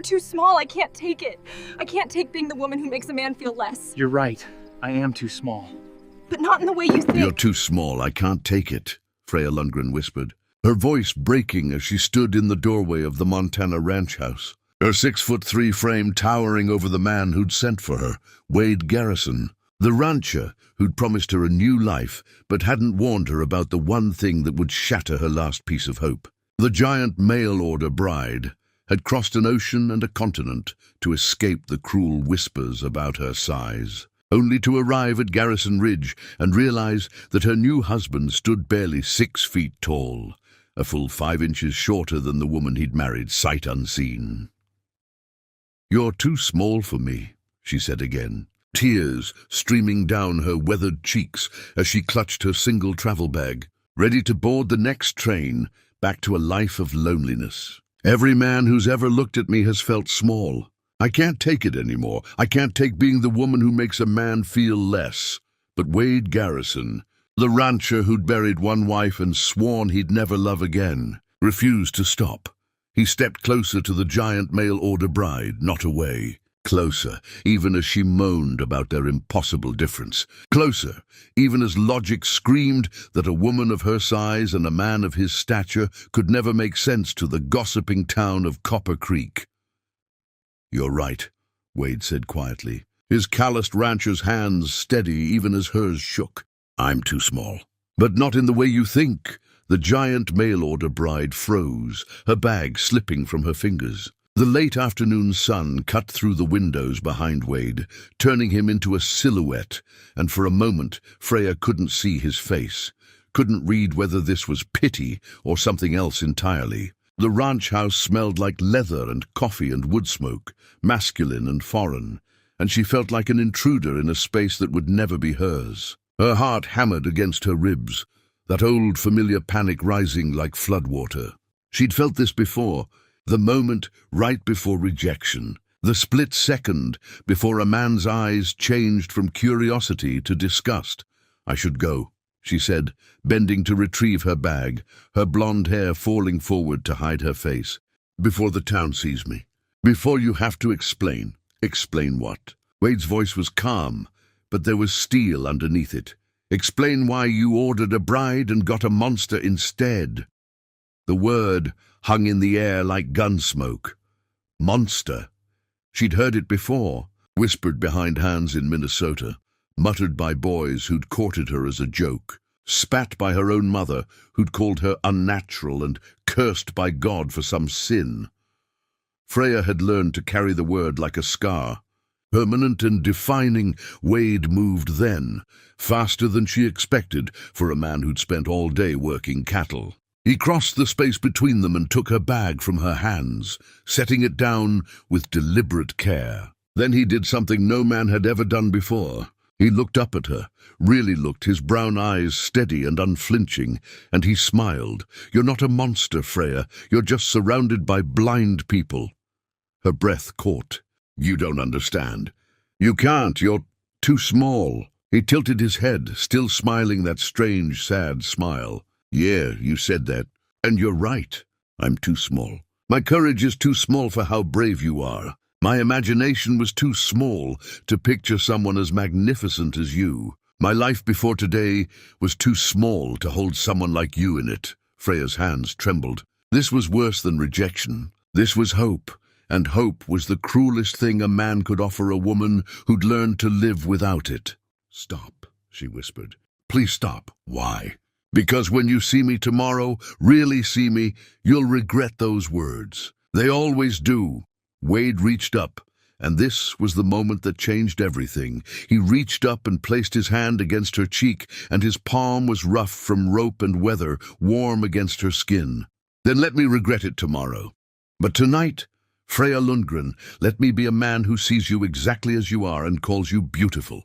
You're too small. I can't take it. I can't take being the woman who makes a man feel less. You're right. I am too small. But not in the way you think. You're too small. I can't take it, Freya Lundgren whispered, her voice breaking as she stood in the doorway of the Montana ranch house, her 6'3" frame towering over the man who'd sent for her, Wade Garrison, the rancher who'd promised her a new life but hadn't warned her about the one thing that would shatter her last piece of hope. The giant mail-order bride had crossed an ocean and a continent to escape the cruel whispers about her size, only to arrive at Garrison Ridge and realize that her new husband stood barely 6 feet tall, a full 5 inches shorter than the woman he'd married sight unseen. "You're too small for me," she said again, tears streaming down her weathered cheeks as she clutched her single travel bag, ready to board the next train back to a life of loneliness. "Every man who's ever looked at me has felt small. I can't take it anymore. I can't take being the woman who makes a man feel less." But Wade Garrison, the rancher who'd buried one wife and sworn he'd never love again, refused to stop. He stepped closer to the giant mail-order bride, not away. Closer, even as she moaned about their impossible difference. Closer, even as logic screamed that a woman of her size and a man of his stature could never make sense to the gossiping town of Copper Creek. "You're right," Wade said quietly, his calloused rancher's hands steady even as hers shook. "I'm too small." "But not in the way you think." The giant mail-order bride froze, her bag slipping from her fingers. The late afternoon sun cut through the windows behind Wade, turning him into a silhouette, and for a moment Freya couldn't see his face, couldn't read whether this was pity or something else entirely. The ranch house smelled like leather and coffee and wood smoke, masculine and foreign, and she felt like an intruder in a space that would never be hers. Her heart hammered against her ribs, that old familiar panic rising like floodwater. She'd felt this before, the moment right before rejection, the split second before a man's eyes changed from curiosity to disgust. "I should go," she said, bending to retrieve her bag, her blonde hair falling forward to hide her face. "Before the town sees me. Before you have to explain." "Explain what?" Wade's voice was calm, but there was steel underneath it. "Explain why you ordered a bride and got a monster instead." The word hung in the air like gun smoke. Monster. She'd heard it before, whispered behind hands in Minnesota, muttered by boys who'd courted her as a joke, spat by her own mother who'd called her unnatural and cursed by God for some sin. Freya had learned to carry the word like a scar. Permanent and defining, Wade moved then, faster than she expected for a man who'd spent all day working cattle. He crossed the space between them and took her bag from her hands, setting it down with deliberate care. Then he did something no man had ever done before. He looked up at her, really looked, his brown eyes steady and unflinching, and he smiled. "You're not a monster, Freya. You're just surrounded by blind people." Her breath caught. "You don't understand. You can't. You're too small." He tilted his head, still smiling that strange, sad smile. "Yeah, you said that. And you're right. I'm too small. My courage is too small for how brave you are. My imagination was too small to picture someone as magnificent as you. My life before today was too small to hold someone like you in it." Freya's hands trembled. This was worse than rejection. This was hope. And hope was the cruelest thing a man could offer a woman who'd learned to live without it. "Stop," she whispered. "Please stop." "Why?" "Because when you see me tomorrow, really see me, you'll regret those words. They always do." Wade reached up, and this was the moment that changed everything. He reached up and placed his hand against her cheek, and his palm was rough from rope and weather, warm against her skin. "Then let me regret it tomorrow. But tonight, Freya Lundgren, let me be a man who sees you exactly as you are and calls you beautiful."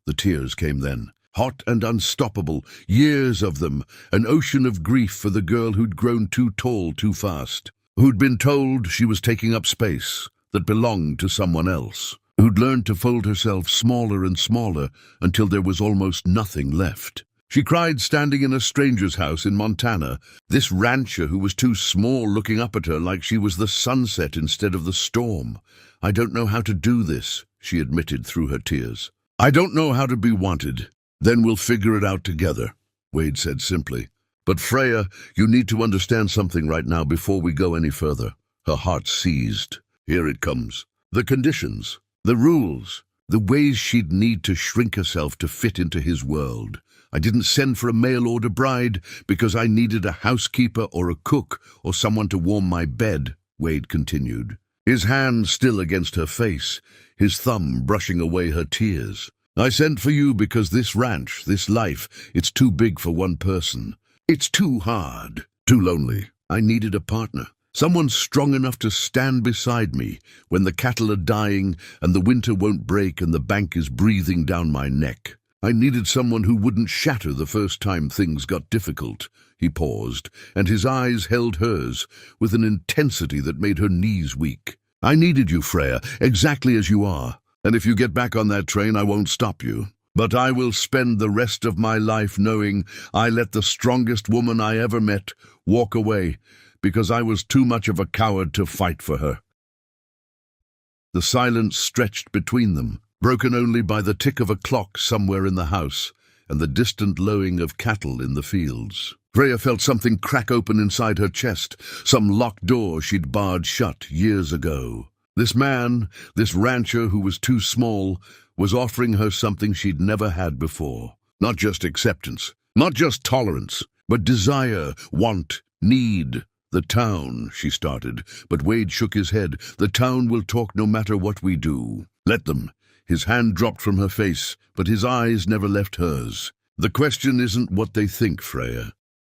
The tears came then, hot and unstoppable, years of them, an ocean of grief for the girl who'd grown too tall too fast, who'd been told she was taking up space that belonged to someone else, who'd learned to fold herself smaller and smaller until there was almost nothing left. She cried, standing in a stranger's house in Montana, this rancher who was too small looking up at her like she was the sunset instead of the storm. "I don't know how to do this," she admitted through her tears. "I don't know how to be wanted." "Then we'll figure it out together," Wade said simply. "But Freya, you need to understand something right now before we go any further." Her heart seized. Here it comes. The conditions, the rules, the ways she'd need to shrink herself to fit into his world. "I didn't send for a mail-order bride because I needed a housekeeper or a cook or someone to warm my bed," Wade continued, his hand still against her face, his thumb brushing away her tears. "I sent for you because this ranch, this life, it's too big for one person. It's too hard, too lonely. I needed a partner. Someone strong enough to stand beside me when the cattle are dying and the winter won't break and the bank is breathing down my neck. I needed someone who wouldn't shatter the first time things got difficult." He paused, and his eyes held hers with an intensity that made her knees weak. "I needed you, Freya, exactly as you are. And if you get back on that train, I won't stop you. But I will spend the rest of my life knowing I let the strongest woman I ever met walk away because I was too much of a coward to fight for her." The silence stretched between them, broken only by the tick of a clock somewhere in the house and the distant lowing of cattle in the fields. Freya felt something crack open inside her chest, some locked door she'd barred shut years ago. This man, this rancher who was too small, was offering her something she'd never had before. Not just acceptance, not just tolerance, but desire, want, need. "The town," she started, but Wade shook his head. "The town will talk no matter what we do. Let them." His hand dropped from her face, but his eyes never left hers. "The question isn't what they think, Freya.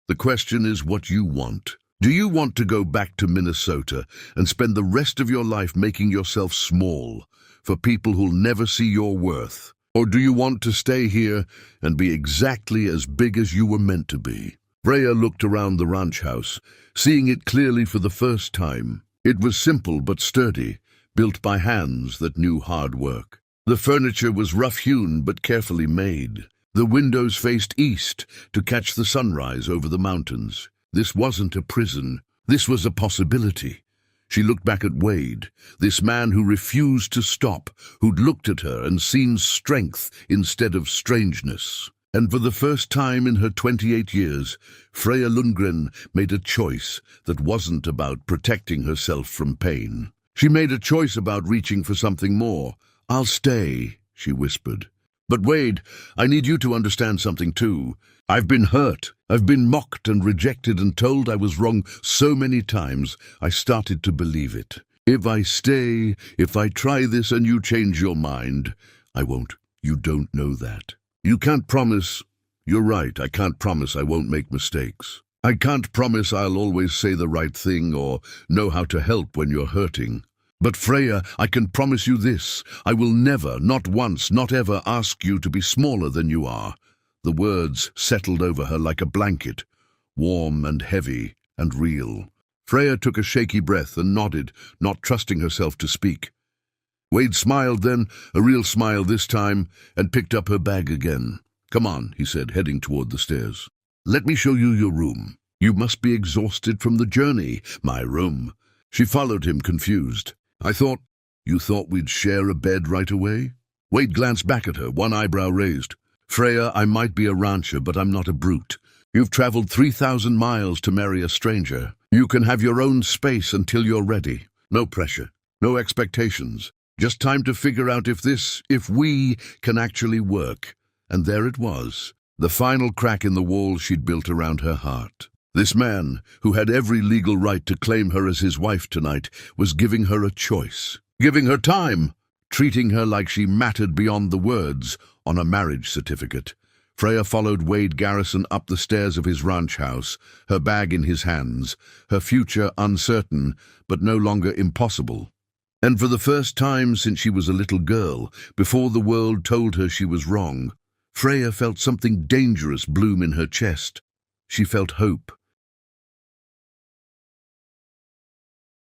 The question is what you want. Do you want to go back to Minnesota and spend the rest of your life making yourself small for people who'll never see your worth? Or do you want to stay here and be exactly as big as you were meant to be?" Freya looked around the ranch house, seeing it clearly for the first time. It was simple but sturdy, built by hands that knew hard work. The furniture was rough-hewn but carefully made. The windows faced east to catch the sunrise over the mountains. This wasn't a prison. This was a possibility. She looked back at Wade, this man who refused to stop, who'd looked at her and seen strength instead of strangeness. And for the first time in her 28 years, Freya Lundgren made a choice that wasn't about protecting herself from pain. She made a choice about reaching for something more. "I'll stay," she whispered. "But Wade, I need you to understand something too. I've been hurt. I've been mocked and rejected and told I was wrong so many times, I started to believe it. If I stay, if I try this and you change your mind, I won't. You don't know that. You can't promise. You're right, I can't promise I won't make mistakes. I can't promise I'll always say the right thing or know how to help when you're hurting. But Freya, I can promise you this. I will never, not once, not ever ask you to be smaller than you are." The words settled over her like a blanket, warm and heavy and real. Freya took a shaky breath and nodded, not trusting herself to speak. Wade smiled then, a real smile this time, and picked up her bag again. "Come on," he said, heading toward the stairs. "Let me show you your room. You must be exhausted from the journey." "My room." She followed him, confused. You thought we'd share a bed right away?" Wade glanced back at her, one eyebrow raised. "Freya, I might be a rancher, but I'm not a brute. You've traveled 3,000 miles to marry a stranger. You can have your own space until you're ready. No pressure, no expectations. Just time to figure out if we can actually work." And there it was, the final crack in the wall she'd built around her heart. This man, who had every legal right to claim her as his wife tonight, was giving her a choice, giving her time, treating her like she mattered beyond the words on a marriage certificate. Freya followed Wade Garrison up the stairs of his ranch house, her bag in his hands, her future uncertain, but no longer impossible. And for the first time since she was a little girl, before the world told her she was wrong, Freya felt something dangerous bloom in her chest. She felt hope.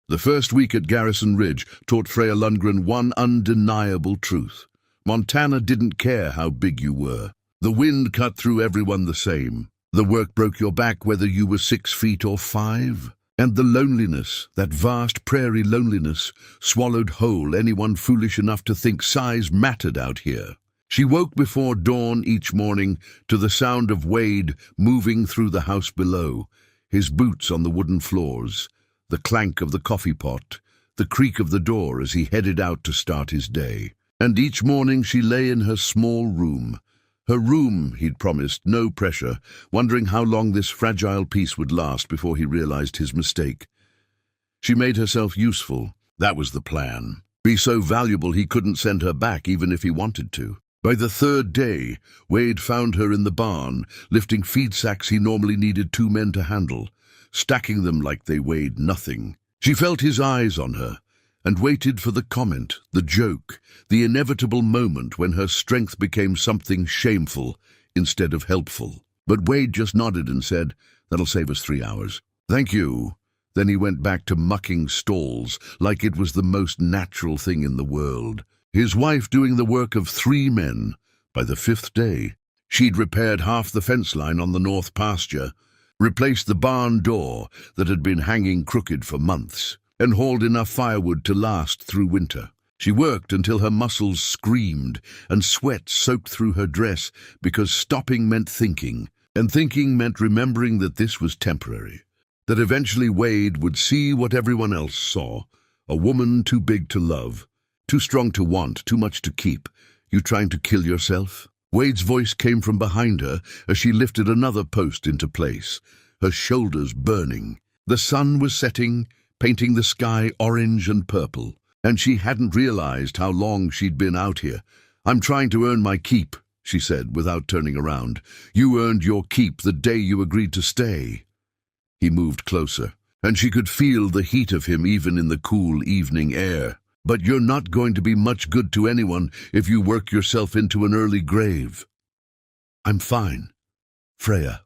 The first week at Garrison Ridge taught Freya Lundgren one undeniable truth. Montana didn't care how big you were. The wind cut through everyone the same. The work broke your back whether you were 6 feet or 5. And the loneliness, that vast prairie loneliness, swallowed whole anyone foolish enough to think size mattered out here. She woke before dawn each morning to the sound of Wade moving through the house below, his boots on the wooden floors, the clank of the coffee pot, the creak of the door as he headed out to start his day. And each morning she lay in her small room. Her room, he'd promised, no pressure, wondering how long this fragile peace would last before he realized his mistake. She made herself useful. That was the plan. Be so valuable he couldn't send her back even if he wanted to. By the 3rd day, Wade found her in the barn, lifting feed sacks he normally needed 2 men to handle, stacking them like they weighed nothing. She felt his eyes on her, and waited for the comment, the joke, the inevitable moment when her strength became something shameful instead of helpful. But Wade just nodded and said, "That'll save us 3 hours." "Thank you." Then he went back to mucking stalls like it was the most natural thing in the world. His wife doing the work of 3 men. By the 5th day, she'd repaired half the fence line on the north pasture, replaced the barn door that had been hanging crooked for months, and hauled enough firewood to last through winter. She worked until her muscles screamed and sweat soaked through her dress because stopping meant thinking, and thinking meant remembering that this was temporary, that eventually Wade would see what everyone else saw, a woman too big to love, too strong to want, too much to keep. "You trying to kill yourself?" Wade's voice came from behind her as she lifted another post into place, her shoulders burning. The sun was setting, painting the sky orange and purple, and she hadn't realized how long she'd been out here. "I'm trying to earn my keep," she said without turning around. "You earned your keep the day you agreed to stay." He moved closer, and she could feel the heat of him even in the cool evening air. "But you're not going to be much good to anyone if you work yourself into an early grave." "I'm fine, Freya."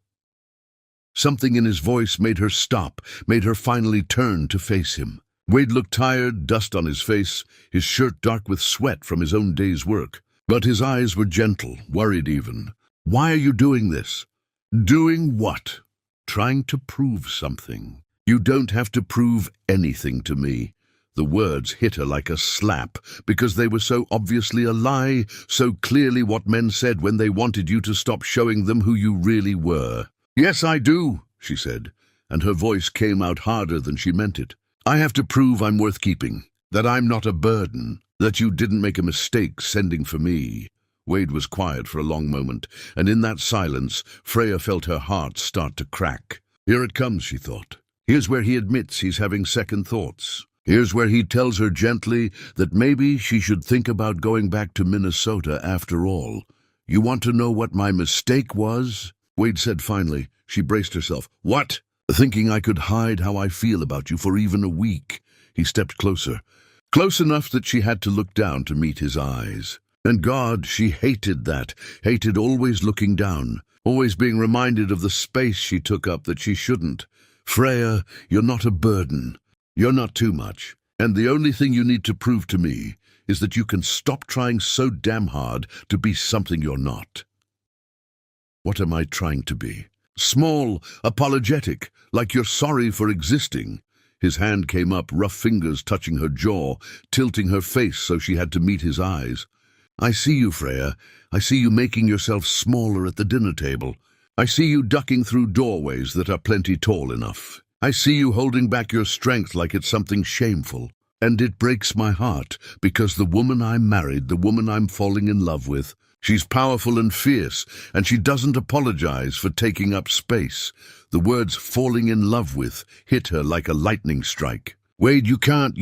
Something in his voice made her stop, made her finally turn to face him. Wade looked tired, dust on his face, his shirt dark with sweat from his own day's work. But his eyes were gentle, worried even. "Why are you doing this?" "Doing what?" "Trying to prove something." "You don't have to prove anything to me." The words hit her like a slap because they were so obviously a lie, so clearly what men said when they wanted you to stop showing them who you really were. "Yes, I do," she said, and her voice came out harder than she meant it. "I have to prove I'm worth keeping, that I'm not a burden, that you didn't make a mistake sending for me." Wade was quiet for a long moment, and in that silence, Freya felt her heart start to crack. Here it comes, she thought. Here's where he admits he's having second thoughts. Here's where he tells her gently that maybe she should think about going back to Minnesota after all. "You want to know what my mistake was?" Wade said finally. She braced herself. "What?" "Thinking I could hide how I feel about you for even a week." He stepped closer, close enough that she had to look down to meet his eyes. And God, she hated that, hated always looking down, always being reminded of the space she took up that she shouldn't. "Freya, you're not a burden. You're not too much, and the only thing you need to prove to me is that you can stop trying so damn hard to be something you're not." "What am I trying to be?" "Small, apologetic, like you're sorry for existing." His hand came up, rough fingers touching her jaw, tilting her face so she had to meet his eyes. "I see you, Freya. I see you making yourself smaller at the dinner table. I see you ducking through doorways that are plenty tall enough. I see you holding back your strength like it's something shameful. And it breaks my heart, because the woman I married, the woman I'm falling in love with, she's powerful and fierce, and she doesn't apologize for taking up space." The words "falling in love with" hit her like a lightning strike. "Wade, you can't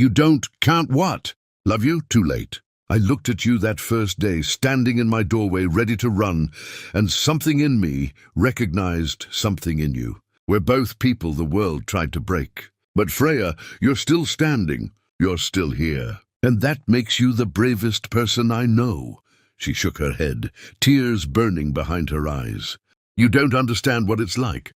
what?" "Love you? Too late. I looked at you that first day, standing in my doorway, ready to run, and something in me recognized something in you. We're both people the world tried to break. But Freya, you're still standing. You're still here. And that makes you the bravest person I know." She shook her head, tears burning behind her eyes. "You don't understand what it's like.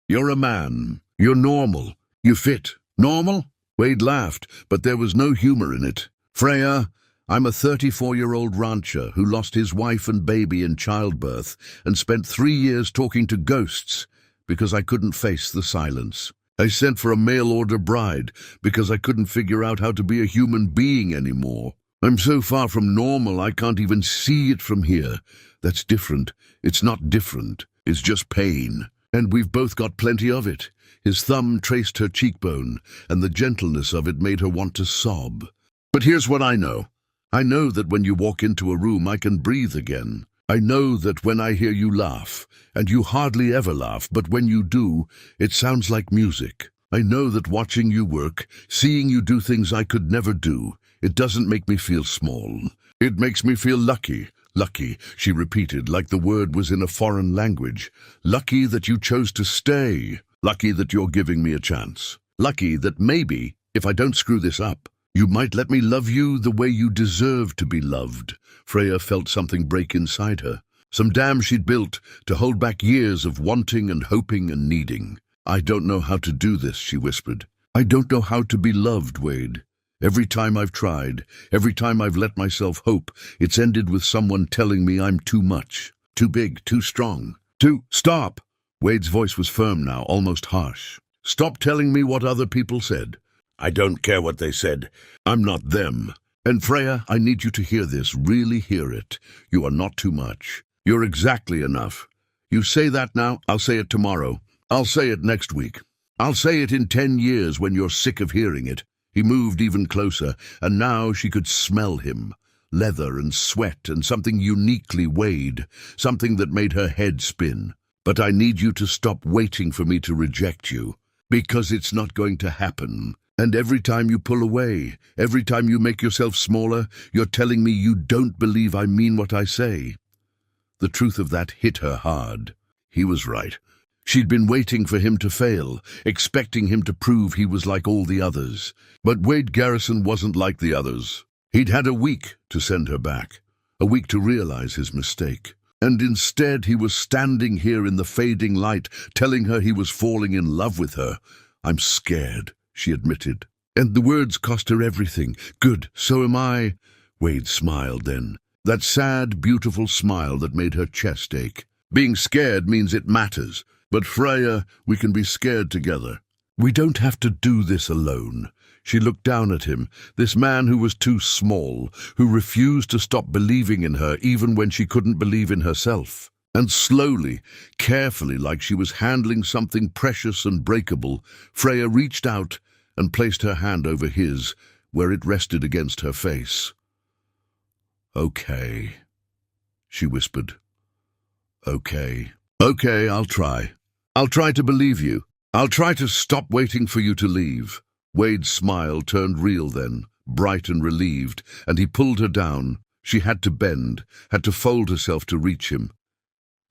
You're a man. You're normal. You fit." "Normal?" Wade laughed, but there was no humor in it. "Freya, I'm a 34-year-old rancher who lost his wife and baby in childbirth and spent 3 years talking to ghosts because I couldn't face the silence. I sent for a mail-order bride because I couldn't figure out how to be a human being anymore. I'm so far from normal I can't even see it from here. That's different. It's not different. It's just pain. And we've both got plenty of it. His thumb traced her cheekbone, and the gentleness of it made her want to sob. But here's what I know. I know that when you walk into a room I can breathe again. I know that when I hear you laugh, and you hardly ever laugh, but when you do, it sounds like music. I know that watching you work, seeing you do things I could never do, it doesn't make me feel small. It makes me feel lucky. Lucky, she repeated, like the word was in a foreign language. Lucky that you chose to stay. Lucky that you're giving me a chance. Lucky that maybe, if I don't screw this up, you might let me love you the way you deserve to be loved. Freya felt something break inside her. Some dam she'd built to hold back years of wanting and hoping and needing. I don't know how to do this, she whispered. I don't know how to be loved, Wade. Every time I've tried, every time I've let myself hope, it's ended with someone telling me I'm too much, too big, too strong. Stop! Wade's voice was firm now, almost harsh. Stop telling me what other people said. I don't care what they said. I'm not them. And Freya, I need you to hear this, really hear it. You are not too much. You're exactly enough. You say that now, I'll say it tomorrow. I'll say it next week. I'll say it in 10 years when you're sick of hearing it. He moved even closer, and now she could smell him. Leather and sweat and something uniquely Wade, something that made her head spin. But I need you to stop waiting for me to reject you, because it's not going to happen. And every time you pull away, every time you make yourself smaller, you're telling me you don't believe I mean what I say. The truth of that hit her hard. He was right. She'd been waiting for him to fail, expecting him to prove he was like all the others. But Wade Garrison wasn't like the others. He'd had a week to send her back, a week to realize his mistake. And instead he was standing here in the fading light, telling her he was falling in love with her. I'm scared, she admitted. And the words cost her everything. Good, so am I. Wade smiled then. That sad, beautiful smile that made her chest ache. Being scared means it matters. But Freya, we can be scared together. We don't have to do this alone. She looked down at him, this man who was too small, who refused to stop believing in her even when she couldn't believe in herself. And slowly, carefully, like she was handling something precious and breakable, Freya reached out and placed her hand over his, where it rested against her face. Okay, she whispered. Okay. Okay, I'll try. I'll try to believe you. I'll try to stop waiting for you to leave. Wade's smile turned real then, bright and relieved, and he pulled her down. She had to bend, had to fold herself to reach him.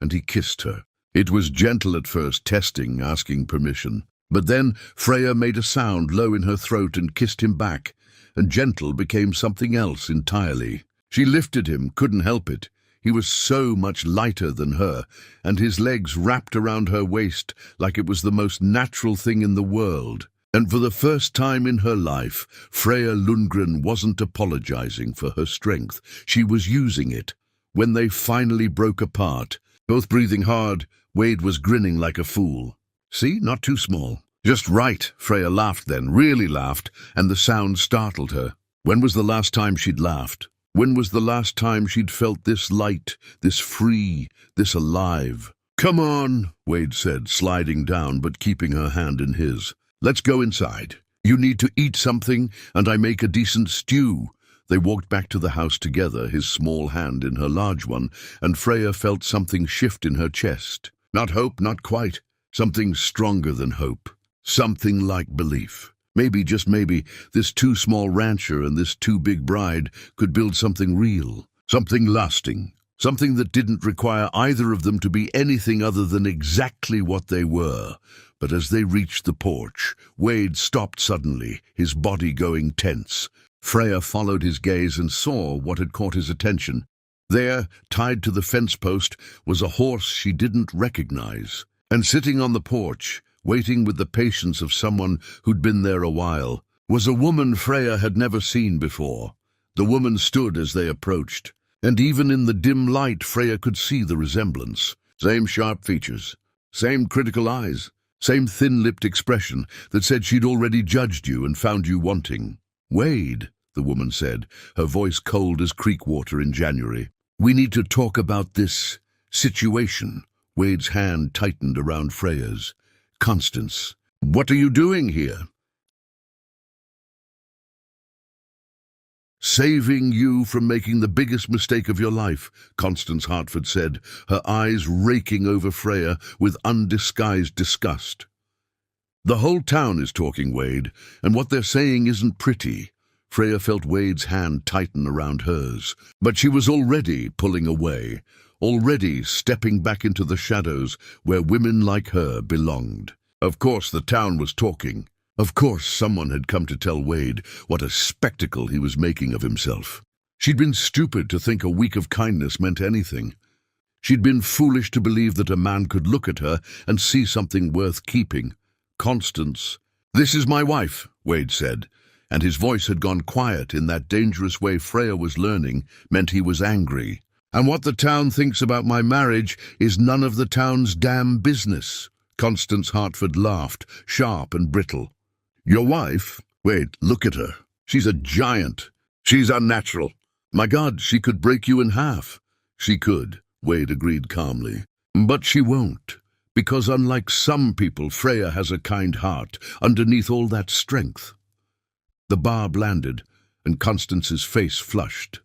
And he kissed her. It was gentle at first, testing, asking permission. But then Freya made a sound low in her throat and kissed him back, and gentle became something else entirely. She lifted him, couldn't help it. He was so much lighter than her, and his legs wrapped around her waist like it was the most natural thing in the world. And for the first time in her life, Freya Lundgren wasn't apologizing for her strength. She was using it. When they finally broke apart, both breathing hard, Wade was grinning like a fool. See, not too small. Just right, Freya laughed then, really laughed, and the sound startled her. When was the last time she'd laughed? When was the last time she'd felt this light, this free, this alive? Come on, Wade said, sliding down but keeping her hand in his. Let's go inside. You need to eat something, and I make a decent stew. They walked back to the house together, his small hand in her large one, and Freya felt something shift in her chest. Not hope, not quite. Something stronger than hope. Something like belief. Maybe, just maybe, this too small rancher and this too big bride could build something real, something lasting, something that didn't require either of them to be anything other than exactly what they were. But as they reached the porch, Wade stopped suddenly, his body going tense. Freya followed his gaze and saw what had caught his attention. There, tied to the fence post, was a horse she didn't recognize. And sitting on the porch, waiting with the patience of someone who'd been there a while, was a woman Freya had never seen before. The woman stood as they approached, and even in the dim light Freya could see the resemblance. Same sharp features, same critical eyes, same thin-lipped expression that said she'd already judged you and found you wanting. "Wade," the woman said, her voice cold as creek water in January. "We need to talk about this situation." Wade's hand tightened around Freya's. "Constance, what are you doing here?" "Saving you from making the biggest mistake of your life," Constance Hartford said, her eyes raking over Freya with undisguised disgust. "The whole town is talking, Wade, and what they're saying isn't pretty." Freya felt Wade's hand tighten around hers, but she was already pulling away, already stepping back into the shadows where women like her belonged. Of course the town was talking. Of course someone had come to tell Wade what a spectacle he was making of himself. She'd been stupid to think a week of kindness meant anything. She'd been foolish to believe that a man could look at her and see something worth keeping. "Constance, this is my wife," Wade said, and his voice had gone quiet in that dangerous way Freya was learning meant he was angry. "And what the town thinks about my marriage is none of the town's damn business." Constance Hartford laughed, sharp and brittle. "Your wife? Wait, look at her. She's a giant. She's unnatural. My God, she could break you in half." "She could," Wade agreed calmly. "But she won't, because unlike some people, Freya has a kind heart underneath all that strength." The barb landed, and Constance's face flushed.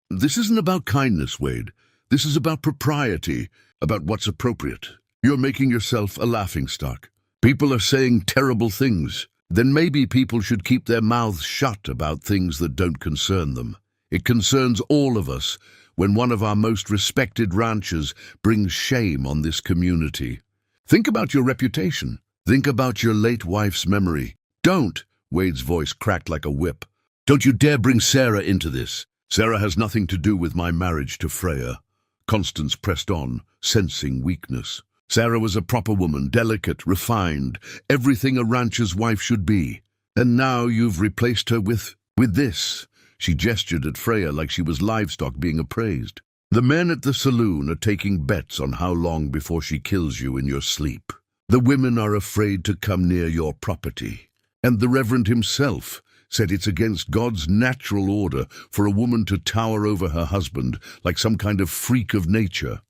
"This isn't about kindness, Wade. This is about propriety, about what's appropriate. You're making yourself a laughingstock. People are saying terrible things. Then maybe people should keep their mouths shut about things that don't concern them. It concerns all of us when one of our most respected ranchers brings shame on this community. Think about your reputation. Think about your late wife's memory. Don't," Wade's voice cracked like a whip, "don't you dare bring Sarah into this. Sarah has nothing to do with my marriage to Freya." Constance pressed on, sensing weakness. "Sarah was a proper woman, delicate, refined, everything a rancher's wife should be. And now you've replaced her with this." She gestured at Freya like she was livestock being appraised. "The men at the saloon are taking bets on how long before she kills you in your sleep. The women are afraid to come near your property. And the Reverend himself said it's against God's natural order for a woman to tower over her husband like some kind of freak of nature."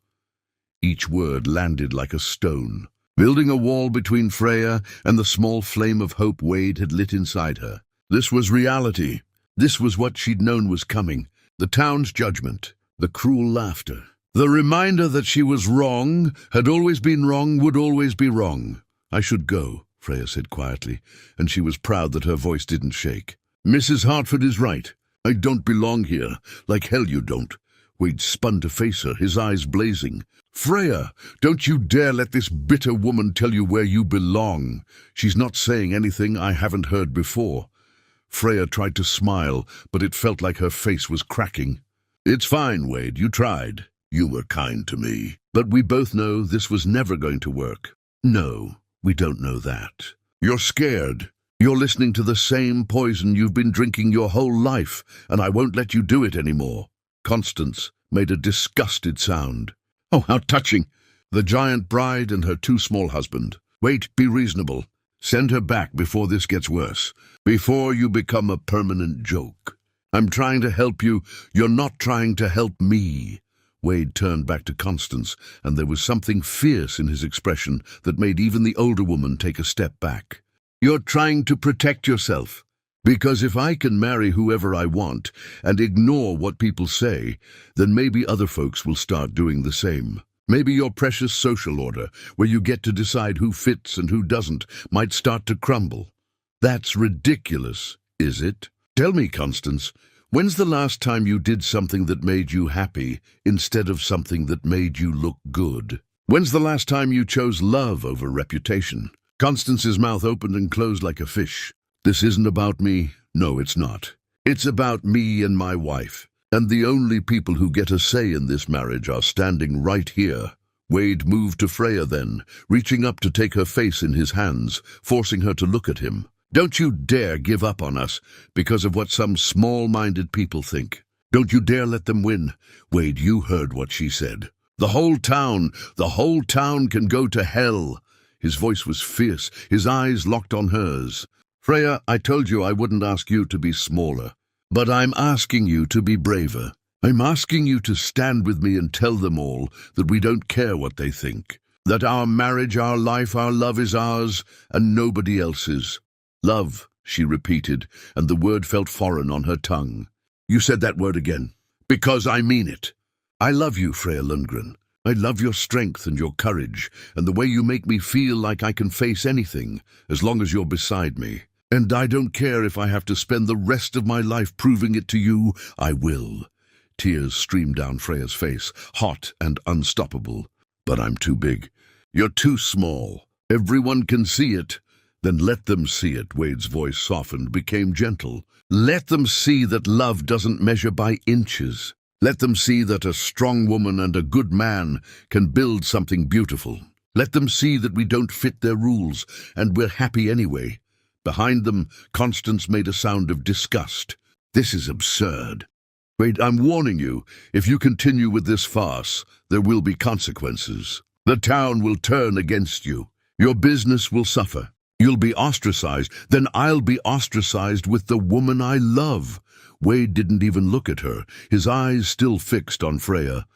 Each word landed like a stone, building a wall between Freya and the small flame of hope Wade had lit inside her. This was reality. This was what she'd known was coming. The town's judgment, the cruel laughter. The reminder that she was wrong, had always been wrong, would always be wrong. "I should go," Freya said quietly, and she was proud that her voice didn't shake. "Mrs. Hartford is right. I don't belong here. Like hell you don't." Wade spun to face her, his eyes blazing. "Freya, don't you dare let this bitter woman tell you where you belong. She's not saying anything I haven't heard before." Freya tried to smile, but it felt like her face was cracking. "It's fine, Wade, you tried. You were kind to me. But we both know this was never going to work." "No, we don't know that. You're scared. You're listening to the same poison you've been drinking your whole life, and I won't let you do it anymore." Constance made a disgusted sound. "Oh, how touching! The giant bride and her too small husband. Wait, be reasonable. Send her back before this gets worse, before you become a permanent joke. I'm trying to help you. You're not trying to help me." Wade turned back to Constance, and there was something fierce in his expression that made even the older woman take a step back. "You're trying to protect yourself. Because if I can marry whoever I want and ignore what people say, then maybe other folks will start doing the same. Maybe your precious social order, where you get to decide who fits and who doesn't, might start to crumble. That's ridiculous, is it? Tell me, Constance, when's the last time you did something that made you happy instead of something that made you look good? When's the last time you chose love over reputation?" Constance's mouth opened and closed like a fish. "This isn't about me. No, it's not. It's about me and my wife. And the only people who get a say in this marriage are standing right here." Wade moved to Freya then, reaching up to take her face in his hands, forcing her to look at him. Don't you dare give up on us because of what some small-minded people think. Don't you dare let them win. Wade, you heard what she said. The whole town can go to hell. His voice was fierce, his eyes locked on hers. Freya, I told you I wouldn't ask you to be smaller, but I'm asking you to be braver. I'm asking you to stand with me and tell them all that we don't care what they think, that our marriage, our life, our love is ours and nobody else's. Love, she repeated, and the word felt foreign on her tongue. You said that word again. Because I mean it. I love you, Freya Lundgren. I love your strength and your courage, and the way you make me feel like I can face anything, as long as you're beside me. And I don't care if I have to spend the rest of my life proving it to you, I will. Tears streamed down Freya's face, hot and unstoppable. But I'm too big. You're too small. Everyone can see it. Then let them see it. Wade's voice softened, became gentle. Let them see that love doesn't measure by inches. Let them see that a strong woman and a good man can build something beautiful. Let them see that we don't fit their rules, and we're happy anyway. Behind them, Constance made a sound of disgust. This is absurd. Wade, I'm warning you, if you continue with this farce, there will be consequences. The town will turn against you. Your business will suffer. You'll be ostracized. Then I'll be ostracized with the woman I love. Wade didn't even look at her, his eyes still fixed on Freya.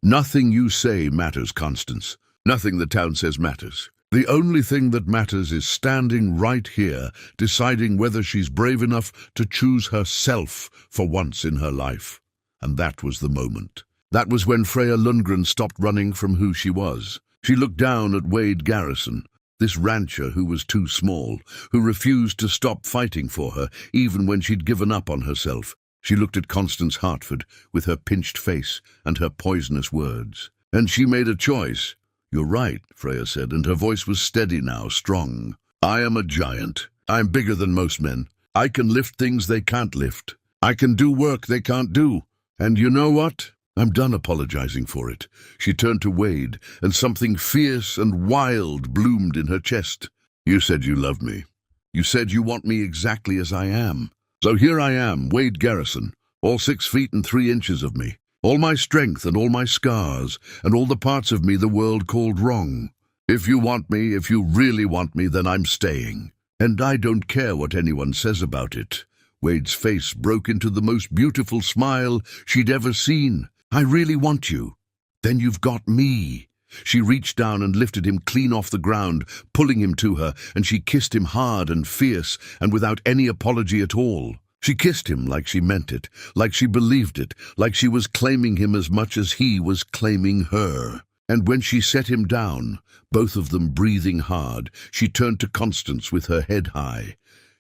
Nothing you say matters, Constance. Nothing the town says matters. The only thing that matters is standing right here, deciding whether she's brave enough to choose herself for once in her life. And that was the moment. That was when Freya Lundgren stopped running from who she was. She looked down at Wade Garrison, this rancher who was too small, who refused to stop fighting for her, even when she'd given up on herself. She looked at Constance Hartford with her pinched face and her poisonous words. And she made a choice. You're right, Freya said, and her voice was steady now, strong. I am a giant. I'm bigger than most men. I can lift things they can't lift. I can do work they can't do. And you know what? I'm done apologizing for it. She turned to Wade, and something fierce and wild bloomed in her chest. You said you loved me. You said you want me exactly as I am. So here I am, Wade Garrison, all 6 feet and 3 inches of me. All my strength and all my scars, and all the parts of me the world called wrong. If you want me, if you really want me, then I'm staying. And I don't care what anyone says about it. Wade's face broke into the most beautiful smile she'd ever seen. I really want you. Then you've got me. She reached down and lifted him clean off the ground, pulling him to her, and she kissed him hard and fierce and without any apology at all. She kissed him like she meant it, like she believed it, like she was claiming him as much as he was claiming her. And when she set him down, both of them breathing hard, she turned to Constance with her head high.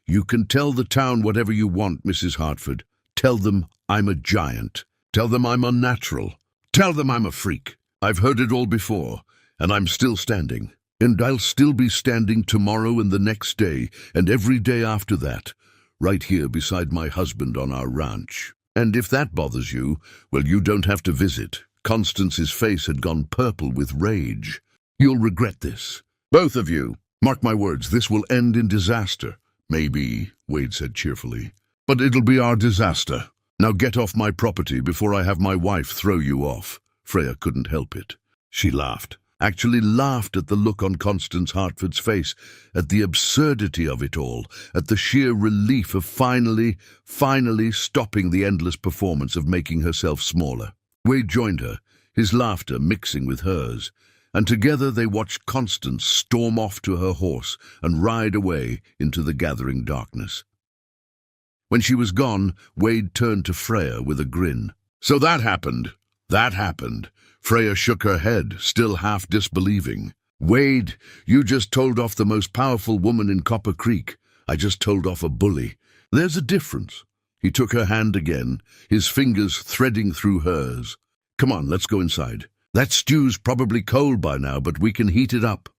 You can tell the town whatever you want, Mrs. Hartford. Tell them I'm a giant. Tell them I'm unnatural. Tell them I'm a freak. I've heard it all before, and I'm still standing. And I'll still be standing tomorrow and the next day, and every day after that, right here beside my husband on our ranch. And if that bothers you, well, you don't have to visit. Constance's face had gone purple with rage. You'll regret this. Both of you. Mark my words, this will end in disaster. Maybe, Wade said cheerfully. But it'll be our disaster. Now get off my property before I have my wife throw you off. Freya couldn't help it. She laughed. Actually laughed at the look on Constance Hartford's face, at the absurdity of it all, at the sheer relief of finally stopping the endless performance of making herself smaller. Wade joined her, his laughter mixing with hers, and together they watched Constance storm off to her horse and ride away into the gathering darkness. When she was gone, Wade turned to Freya with a grin. So that happened. That happened. Freya shook her head, still half disbelieving. Wade, you just told off the most powerful woman in Copper Creek. I just told off a bully. There's a difference. He took her hand again, his fingers threading through hers. Come on, let's go inside. That stew's probably cold by now, but we can heat it up.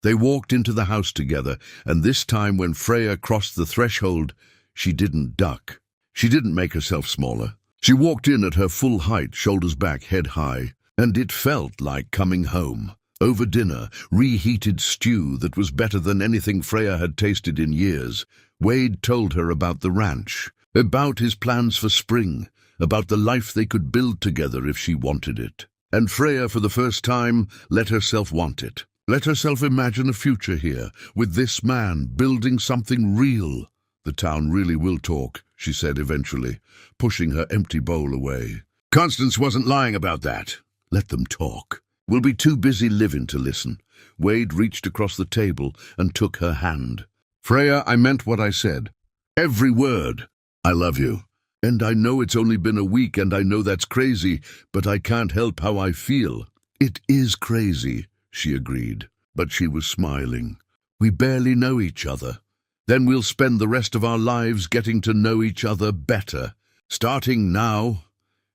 They walked into the house together, and this time when Freya crossed the threshold, she didn't duck. She didn't make herself smaller. She walked in at her full height, shoulders back, head high, and it felt like coming home. Over dinner, reheated stew that was better than anything Freya had tasted in years, Wade told her about the ranch, about his plans for spring, about the life they could build together if she wanted it. And Freya, for the first time, let herself want it. Let herself imagine a future here, with this man building something real. "The town really will talk," she said eventually, pushing her empty bowl away. "Constance wasn't lying about that. Let them talk. We'll be too busy living to listen." Wade reached across the table and took her hand. "Freya, I meant what I said. Every word. I love you. And I know it's only been a week, and I know that's crazy, but I can't help how I feel." "It is crazy," she agreed, but she was smiling. "We barely know each other. Then we'll spend the rest of our lives getting to know each other better. Starting now."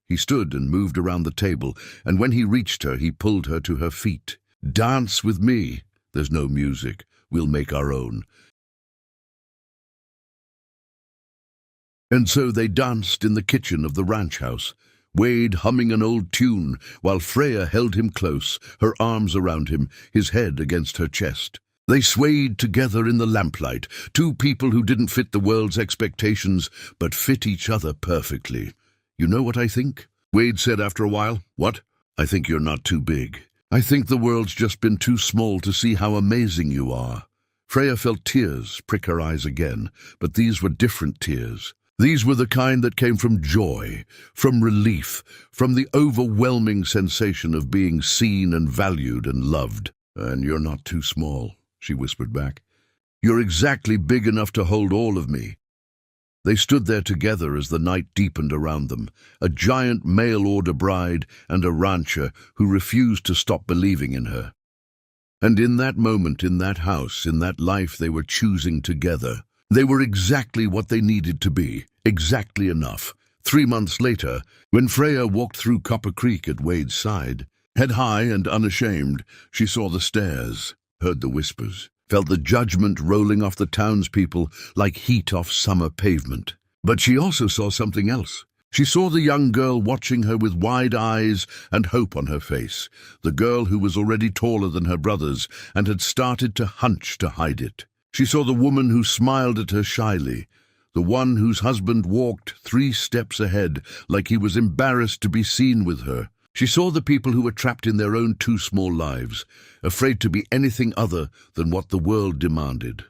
He stood and moved around the table, and when he reached her, he pulled her to her feet. "Dance with me. There's no music. We'll make our own." And so they danced in the kitchen of the ranch house, Wade humming an old tune, while Freya held him close, her arms around him, his head against her chest. They swayed together in the lamplight, two people who didn't fit the world's expectations, but fit each other perfectly. "You know what I think?" Wade said after a while. "What?" "I think you're not too big. I think the world's just been too small to see how amazing you are." Freya felt tears prick her eyes again, but these were different tears. These were the kind that came from joy, from relief, from the overwhelming sensation of being seen and valued and loved. "And you're not too small," she whispered back. "You're exactly big enough to hold all of me." They stood there together as the night deepened around them, a giant mail-order bride and a rancher who refused to stop believing in her. And in that moment, in that house, in that life they were choosing together, they were exactly what they needed to be, exactly enough. 3 months later, when Freya walked through Copper Creek at Wade's side, head high and unashamed, she saw the stares, heard the whispers, felt the judgment rolling off the townspeople like heat off summer pavement. But she also saw something else. She saw the young girl watching her with wide eyes and hope on her face, the girl who was already taller than her brothers and had started to hunch to hide it. She saw the woman who smiled at her shyly, the one whose husband walked 3 steps ahead like he was embarrassed to be seen with her. She saw the people who were trapped in their own too small lives, afraid to be anything other than what the world demanded.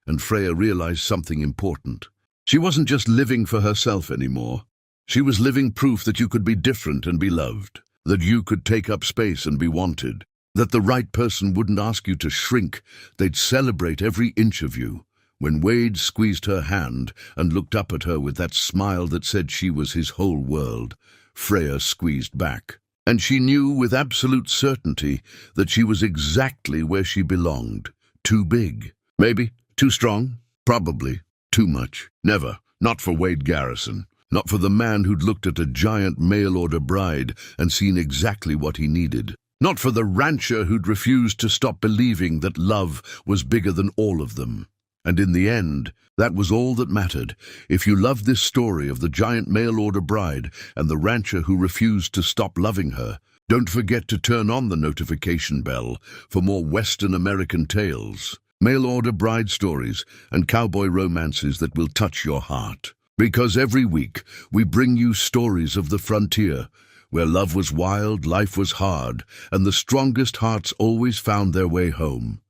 And Freya realized something important. She wasn't just living for herself anymore. She was living proof that you could be different and be loved, that you could take up space and be wanted, that the right person wouldn't ask you to shrink, they'd celebrate every inch of you. When Wade squeezed her hand and looked up at her with that smile that said she was his whole world, Freya squeezed back. And she knew with absolute certainty that she was exactly where she belonged. Too big. Maybe. Too strong. Probably. Too much. Never. Not for Wade Garrison. Not for the man who'd looked at a giant mail-order bride and seen exactly what he needed. Not for the rancher who'd refused to stop believing that love was bigger than all of them. And in the end, that was all that mattered. If you loved this story of the giant mail-order bride and the rancher who refused to stop loving her, don't forget to turn on the notification bell for more Western American tales, mail-order bride stories, and cowboy romances that will touch your heart. Because every week, we bring you stories of the frontier, where love was wild, life was hard, and the strongest hearts always found their way home.